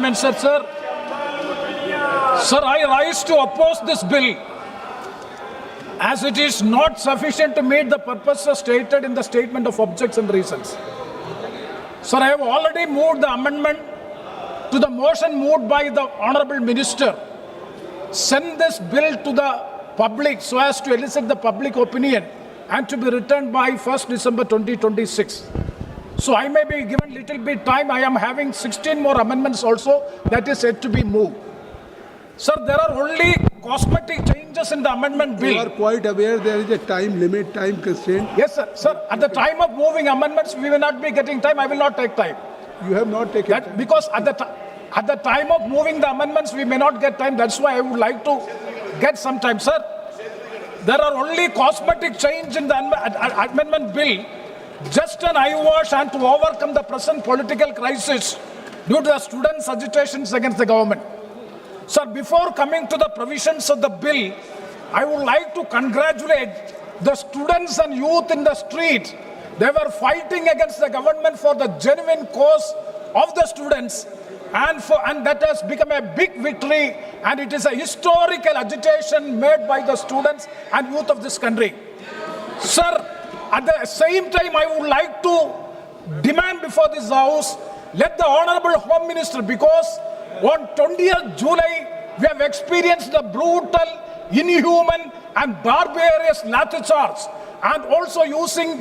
amendment, sir. Sir, I rise to oppose this bill as it is not sufficient to meet the purposes stated in the statement of objects and reasons. Sir, I have already moved the amendment to the motion moved by the Honourable Minister. Send this bill to the public so as to elicit the public opinion and to be returned by 1st December 2026. So I may be given little bit time. I am having 16 more amendments also that is yet to be moved. Sir, there are only cosmetic changes in the amendment bill. You are quite aware there is a time limit, time constraint. Yes, sir. Sir, at the time of moving amendments, we will not be getting time. I will not take time. You have not taken time. Because at the time of moving the amendments, we may not get time. That's why I would like to get some time. Sir, there are only cosmetic change in the amendment bill, just an eyewash and to overcome the present political crisis due to the students' agitations against the government. Sir, before coming to the provisions of the bill, I would like to congratulate the students and youth in the street. They were fighting against the government for the genuine cause of the students, and that has become a big victory, and it is a historical agitation made by the students and youth of this country. Sir, at the same time, I would like to demand before this House, let the Honourable Home Minister, because on 20th July, we have experienced the brutal, inhuman and barbarous lathi-charge and also using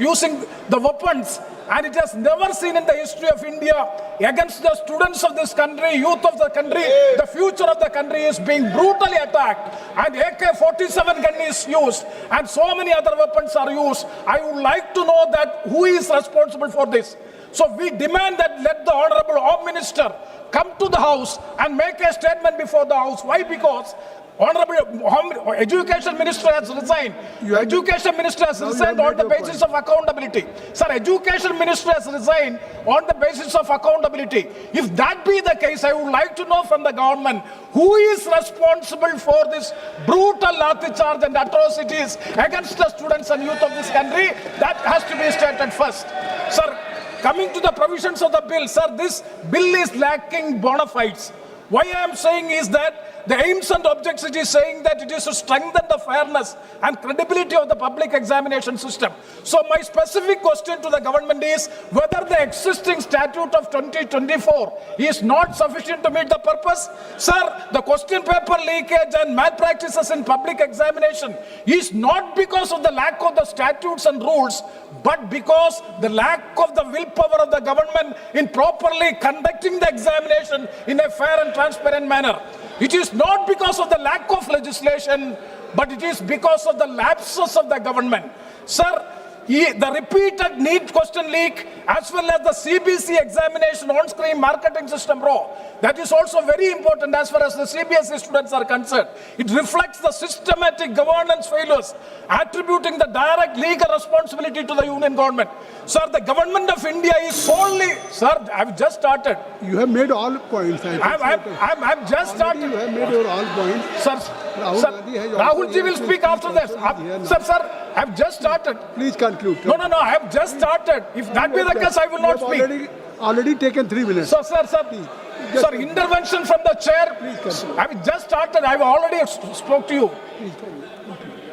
the weapons, and it has never seen in the history of India against the students of this country, youth of the country. The future of the country is being brutally attacked, and AK-47 gun is used and so many other weapons are used. I would like to know that who is responsible for this. So we demand that let the Honourable Home Minister come to the House and make a statement before the House. Why? Because Honourable Education Minister has resigned. Education Minister has resigned on the basis of accountability. Sir, Education Minister has resigned on the basis of accountability. If that be the case, I would like to know from the government who is responsible for this brutal lathi charge and atrocities against the students and youth of this country. That has to be stated first. Sir, coming to the provisions of the bill, sir, this bill is lacking bona fides. Why I am saying is that the aims and objects, it is saying that it is to strengthen the fairness and credibility of the public examination system. So my specific question to the government is whether the existing statute of 2024 is not sufficient to meet the purpose. Sir, the question paper leakage and malpractices in public examination is not because of the lack of the statutes and rules, but because the lack of the willpower of the government in properly conducting the examination in a fair and transparent manner. It is not because of the lack of legislation, but it is because of the lapses of the government. Sir, the repeated NEET question leak as well as the CBC examination on-screen marketing system raw, that is also very important as far as the CBSE students are concerned. It reflects the systematic governance failures, attributing the direct legal responsibility to the union government. Sir, the government of India is solely... Sir, I've just started. You have made all points. I've just started. You have made your all points. Sir, Rahul ji will speak after this. Sir, I've just started. Please conclude. No, I have just started. If that be the case, I will not speak. Already taken 3 minutes. Sir, intervention from the chair. Please I've just started. I've already spoke to you.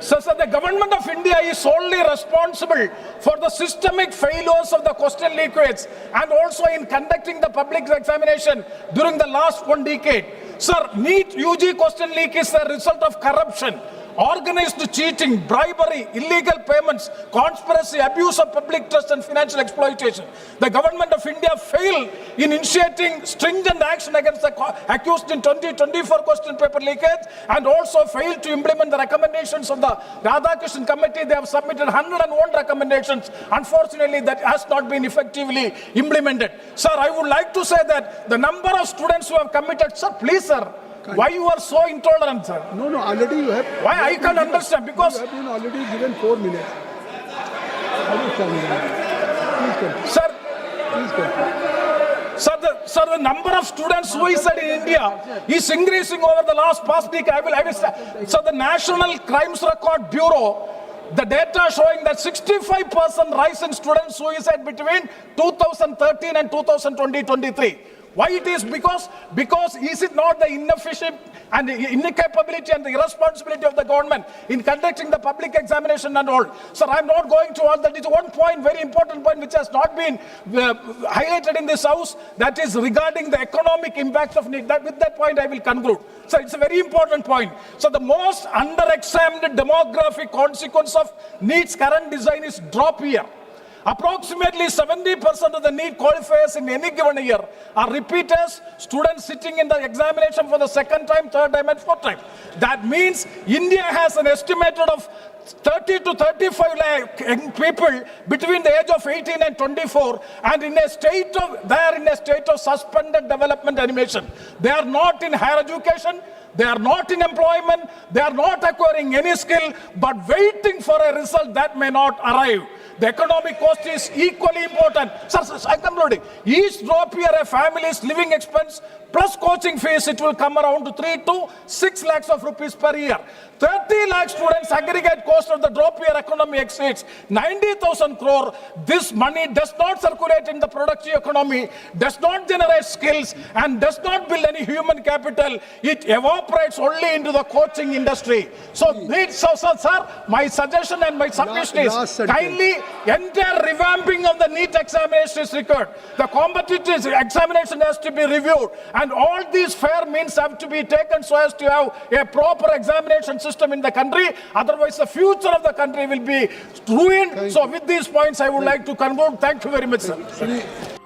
Sir, the government of India is solely responsible for the systemic failures of the question leakage and also in conducting the public examination during the last 1 decade. Sir, NEET UG question leak is the result of corruption, organized cheating, bribery, illegal payments, conspiracy, abuse of public trust and financial exploitation. The government of India failed in initiating stringent action against the accused in 2024 question paper leakage and also failed to implement the recommendations of the Radhakrishnan committee. They have submitted 101 recommendations. Unfortunately, that has not been effectively implemented. Sir, I would like to say that the number of students who have committed, sir, please, sir, why you are so intolerant, sir? No, already you have... Why I can understand, because... You have been already given 4 minutes. Sir, the number of students suicide in India is increasing over the past week. So the National Crimes Record Bureau, the data showing that 65% rise in student suicide between 2013 and 2023. Why it is? Because is it not the inefficient and the incapability and the irresponsibility of the government in conducting the public examination and all? Sir, I'm not going to all that. It's one point, very important point, which has not been highlighted in this house, that is regarding the economic impact of NEET. With that point, I will conclude. So it's a very important point. So the most under-examined demographic consequence of NEET's current design is drop year. Approximately 70% of the NEET qualifiers in any given year are repeaters, students sitting in the examination for the second time, third time, and fourth time. That means India has an estimated of 30 to 35 lakh young people between the age of 18 and 24, and they are in a state of suspended development animation. They are not in higher education. They are not in employment. They are not acquiring any skill, but waiting for a result that may not arrive. The economic cost is equally important. Sir, I'm concluding. Each drop year, a family's living expense plus coaching fees, it will come around to 3 to 6 lakhs of rupees per year. 30 lakh students aggregate cost of the drop year economy exceeds 90,000 crore. This money does not circulate in the productive economy, does not generate skills, and does not build any human capital. It evaporates only into the coaching industry. So, sir, my suggestion and my submission is kindly entire revamping of the NEET examination is required. The competitive examination has to be reviewed, and all these fair means have to be taken so as to have a proper examination system in the country. Otherwise, the future of the country will be ruined. So with these points, I would like to conclude. Thank you very much, sir.